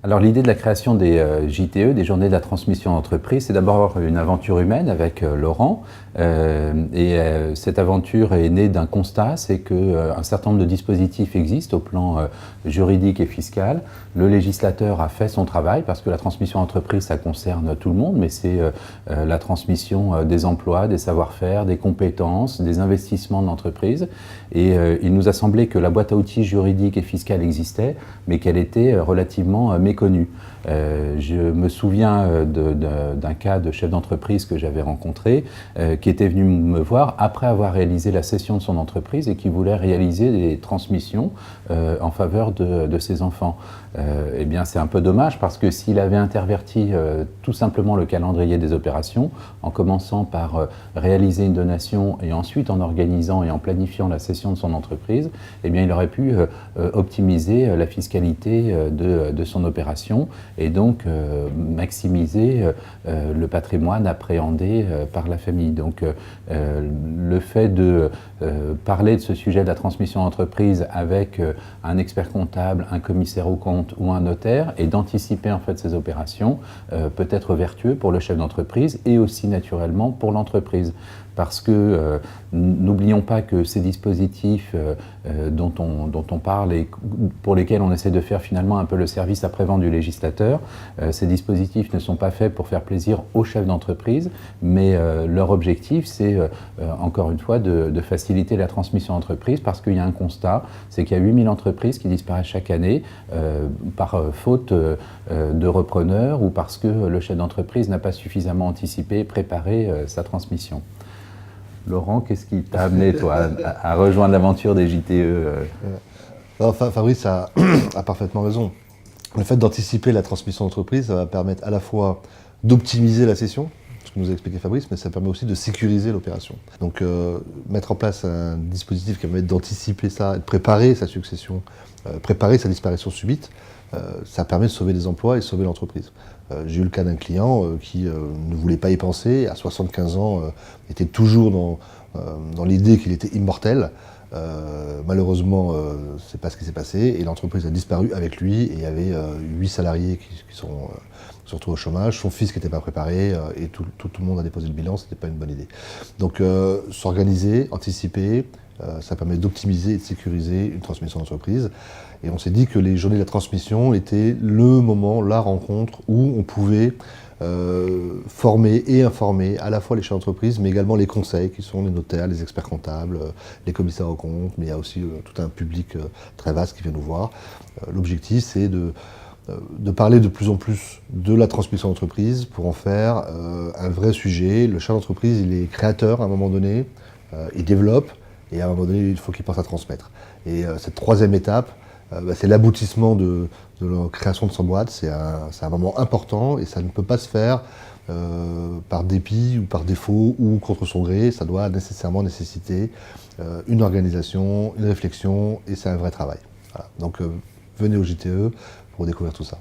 Alors l'idée de la création des JTE, des Journées de la transmission d'entreprise, c'est d'abord une aventure humaine avec Laurent. Cette aventure est née d'un constat, c'est qu'un certain nombre de dispositifs existent au plan juridique et fiscal. Le législateur a fait son travail parce que la transmission d'entreprise, ça concerne tout le monde, mais c'est la transmission des emplois, des savoir-faire, des compétences, des investissements de l'entreprise. Et il nous a semblé que la boîte à outils juridique et fiscale existait, mais qu'elle était relativement méconnue. Je me souviens d'un cas de chef d'entreprise que j'avais rencontré, qui était venu me voir après avoir réalisé la cession de son entreprise et qui voulait réaliser des transmissions en faveur de ses enfants. Eh bien, c'est un peu dommage parce que s'il avait interverti tout simplement le calendrier des opérations, en commençant par réaliser une donation et ensuite en organisant et en planifiant la cession de son entreprise, eh bien, il aurait pu optimiser la fiscalité de son opération et donc maximiser le patrimoine appréhendé par la famille. Donc le fait de parler de ce sujet de la transmission d'entreprise avec un expert comptable, un commissaire aux comptes ou un notaire et d'anticiper en fait ces opérations peut être vertueux pour le chef d'entreprise et aussi naturellement pour l'entreprise. Parce que n'oublions pas que ces dispositifs dont on parle et pour lesquels on essaie de faire finalement un peu le service après-vente du législateur, ces dispositifs ne sont pas faits pour faire plaisir aux chefs d'entreprise, mais leur objectif c'est encore une fois de faciliter la transmission d'entreprise parce qu'il y a un constat, c'est qu'il y a 8000 entreprises qui disparaissent chaque année par faute de repreneurs ou parce que le chef d'entreprise n'a pas suffisamment anticipé et préparé sa transmission. Laurent, qu'est-ce qui t'a amené, toi, à rejoindre l'aventure des JTE Enfin, Fabrice a parfaitement raison. Le fait d'anticiper la transmission d'entreprise, ça va permettre à la fois d'optimiser la cession, ce que nous a expliqué Fabrice, mais ça permet aussi de sécuriser l'opération. Donc, mettre en place un dispositif qui permet d'anticiper ça, de préparer sa succession, préparer sa disparition subite, ça permet de sauver des emplois et de sauver l'entreprise. J'ai eu le cas d'un client qui ne voulait pas y penser, à 75 ans, était toujours dans l'idée qu'il était immortel. Malheureusement, c'est pas ce qui s'est passé et l'entreprise a disparu avec lui et il y avait 8 salariés qui sont surtout au chômage, son fils qui n'était pas préparé et tout le monde a déposé le bilan, c'était pas une bonne idée. Donc s'organiser, anticiper, ça permet d'optimiser et de sécuriser une transmission d'entreprise. Et on s'est dit que les journées de la transmission étaient le moment, la rencontre où on pouvait former et informer à la fois les chefs d'entreprise, mais également les conseils qui sont les notaires, les experts comptables, les commissaires aux comptes, mais il y a aussi tout un public très vaste qui vient nous voir. L'objectif, c'est de parler de plus en plus de la transmission d'entreprise pour en faire un vrai sujet. Le chef d'entreprise, il est créateur à un moment donné, il développe, et à un moment donné, il faut qu'il pense à transmettre. Et cette troisième étape, c'est l'aboutissement de la création de son boîte. C'est un moment important et ça ne peut pas se faire par dépit ou par défaut ou contre son gré. Ça doit nécessairement nécessiter une organisation, une réflexion et c'est un vrai travail. Voilà. Donc venez au JTE pour découvrir tout ça.